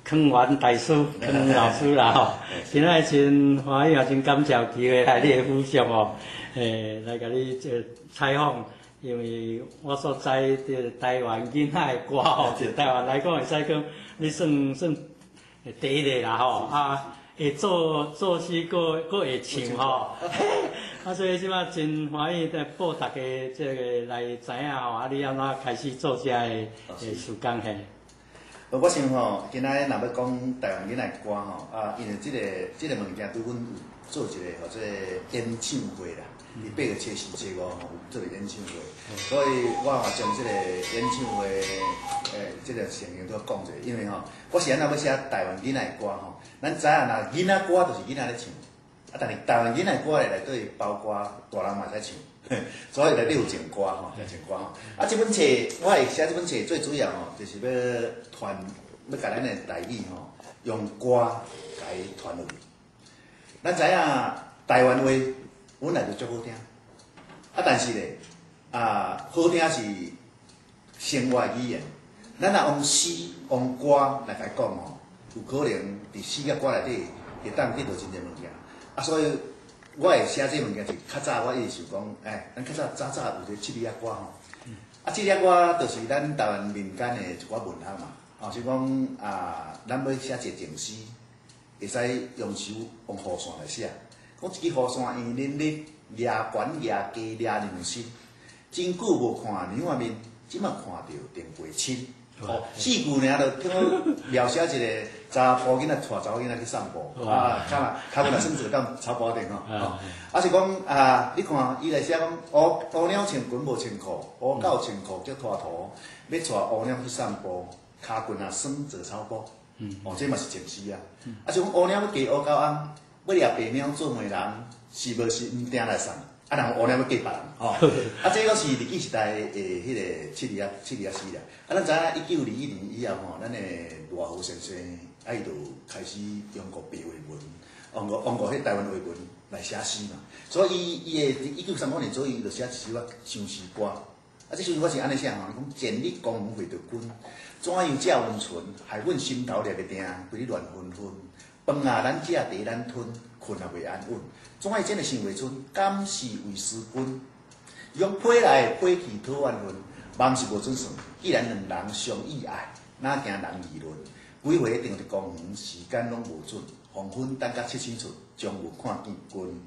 康源大师、康老师啦吼，今仔真欢喜也真感谢有机会来你的府上哦，来甲你采访，因为我所在这台湾囡仔的歌吼，就台湾来讲会使讲，你算第一个啦吼啊。会作诗，搁会唱吼，所以即摆真欢喜在报大家这个来知影吼，你安怎开始做这个时间嘿？我想吼，今仔若要讲台湾囡仔歌吼，因为这个物件对阮有做一个者演唱会啦，伫8月7、4、7、5吼做个演唱会，所以我将这个演唱会这个情形都讲者，因为吼，我是安怎要写台湾囡仔歌吼。咱知影若囡仔歌就是囡仔咧唱，但是台湾囡仔歌内底包括大人嘛在唱，所以来有情歌吼，有情歌吼。这本册我会写这本册最主要吼，就是要甲咱的台语吼，用歌甲伊传落去。咱知影台湾话本来就足好听，但是咧好听是生活语言，咱若用诗用歌来甲伊讲吼。有可能伫诗甲歌内底会当得到真侪物件，所以我会写这物件是较早我一直想讲，咱较早有一个七里仔歌吼，七里仔歌就是咱台湾民间的一寡文学嘛，是讲咱要写一个情诗，会使用手用雨伞来写，讲一支雨伞圆拎拎，抓悬抓低抓两身，真久无看娘仔面，即马看到电过亲。4句尔就听我描写一个查甫囡仔带查某囡仔去散步，头尾若算一个到草坡顶吼，是讲你看伊来写讲乌鸟穿裙无穿裤，乌狗穿裤叫拖拖，要带乌鸟去散步，骹棍啊酸做草坡，这嘛是情诗啊。是讲乌鸟要嫁乌狗翁，要掠白鸟做媒人，是无是毋定来送。然后乌鸟要嫁别人，这个是日据时代的迄个七里仔诗啦。咱知影1921年以后吼，咱的赖和先生伊就开始用过白话文，用过迄台湾话文来写诗嘛。所以伊的1935年左右，伊就写一首相思歌。这首歌是安尼写吼，讲前日江门会着君，怎样这温存，害阮心头掠个定，为你乱纷纷。饭咱食，茶咱吞，困也袂安稳。总爱真个想袂出，敢是为思君？用批来批去讨缘分，梦是无准算。既然两人相依爱，哪惊人议论？几回定一公园，时间拢无准。黄昏等甲7时出，将有看见君。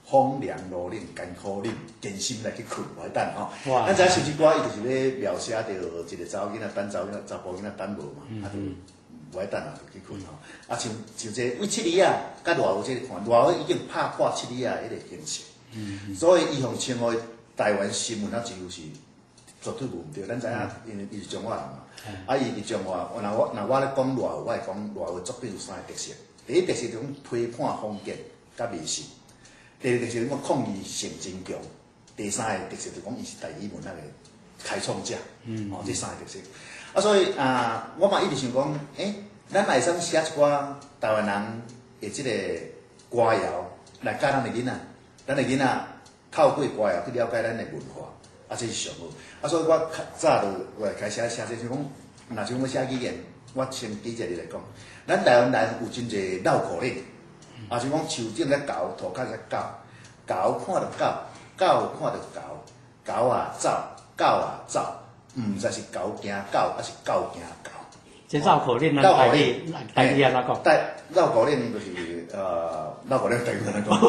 风凉路冷艰苦忍，坚心来去困，坏蛋吼。咱知首诗歌伊就是咧描写着一个查某囡仔等查甫囡仔等无嘛，坏蛋啊就去困吼。像这为七里啊，甲赖和这个看，赖和已经拍破七里啊迄个形式，所以伊互称呼台湾新闻啊几乎是绝对无毋对。咱知影，因为伊是中华人嘛，伊是中华。若我咧讲赖和，我会讲赖和作品有3个特色。第一特色就讲批判封建甲迷信。第二个特色讲抗议性真强，第三个特色就讲伊是台语文学的开创者，这3个特色。所以我嘛一直想讲，咱会使写一寡台湾人的即个歌谣来教咱的囡仔，咱的囡仔透过歌谣去了解咱的文化，这是上好。所以我较早就开始写这，像讲，若像要写语言，我先举一个例来讲，咱台湾人有真侪绕口令。像讲树顶咧狗，涂骹咧狗，狗看到狗，狗看到狗，狗啊走，狗啊走，毋知是狗惊狗，还是狗惊狗。这绕口令，绕口令，台语安怎讲？绕口令就是绕口令台语安怎讲？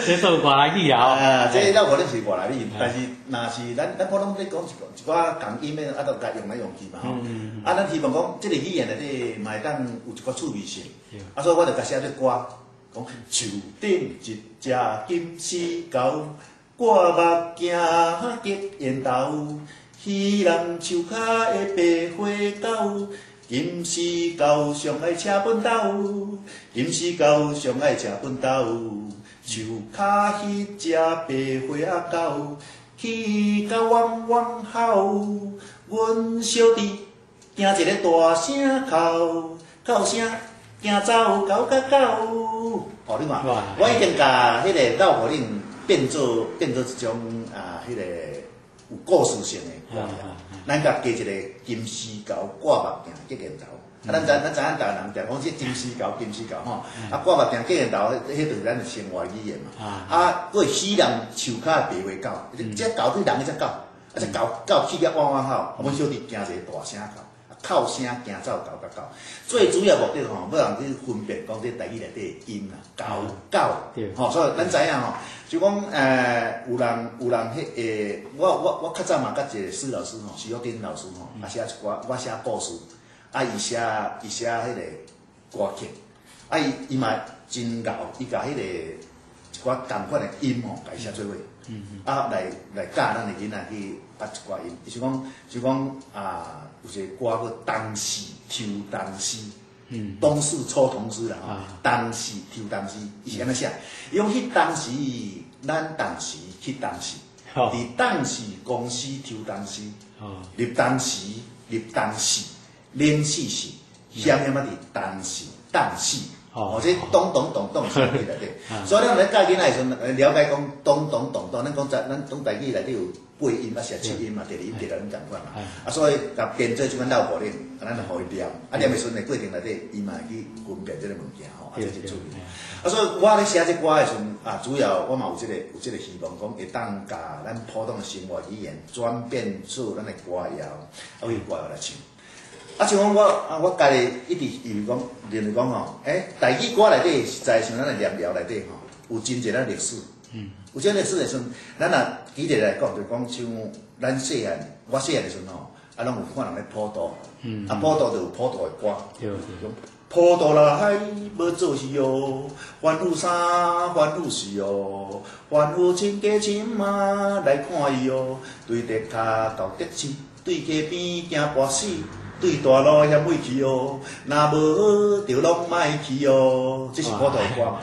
这做外来语啊！这绕口令是外来语，但是若是咱普通咧讲一寡共音的，就甲用来用去嘛吼。咱希望讲这个语言内底嘛会当有一寡趣味性，所以我就甲写做歌，讲树顶一只金丝狗，我目镜结烟头。鱼人树骹的白花狗，金丝狗上爱车粪斗，金丝狗上爱车粪斗。树骹迄只白花狗，去甲汪汪吼。阮小弟惊一个大声哭，哭声惊走狗甲狗。你看，我已经甲迄个绕口令变做一种迄个。有故事性的歌谣，咱甲加一个金丝狗挂目镜结烟头，咱知影大人定讲即金丝猴、金丝猴吼，我嘛定过年头，迄就是咱的生活语言嘛。佫喜人树骹白花狗，这狗对人个只狗，只狗起个汪汪吼，阮小弟惊一个大声狗。哭声惊走狗甲狗，最主要目的吼，要人去分辨讲这台语内底的音啦，狗，吼，所以咱知影吼，就讲有人迄我较早嘛甲一个史老师吼，徐学丁老师吼，写一寡，我写故事，伊写迄个歌曲，伊嘛真牛，伊甲迄个一寡同款的音吼，甲伊写做伙，来教咱的囡仔去捌一寡音，就讲有一个歌叫《冬时抽冬诗》，冬是抽童诗啦吼，冬是抽冬诗，伊是安尼写。伊讲迄当时咱当时去当时，伫当时公司抽冬诗，入当时冷死时，险险啊伫当时当时。这咚是内底，所以咱咧教囡仔时阵了解讲咚，咱讲台语内底有八音写七音嘛，第二音第二音共款嘛，所以甲编做即款绕口令，咱就互伊念，念的时阵的过程内底，伊嘛会去分辨即个物件吼，这是注意。所以我咧写即歌的时阵主要我嘛有即个希望讲会当甲咱普通的生活语言转变出咱的歌谣，为歌谣来唱。像讲我家己一直认为讲吼，台语歌内底实在像咱的念谣内底吼，有真侪咱历史。有这历史的时阵，咱若举例来讲，就讲像咱细汉，我细汉的时阵吼，拢有看人咧普渡，普渡就有普渡的歌，普渡来要做事哦，欢呼三欢呼四哦，欢呼亲家亲妈来看伊哦，对地骹到得市，对溪边行跋死。对大路险尾去哦，若无就拢莫去哦，这是普渡的歌嘛。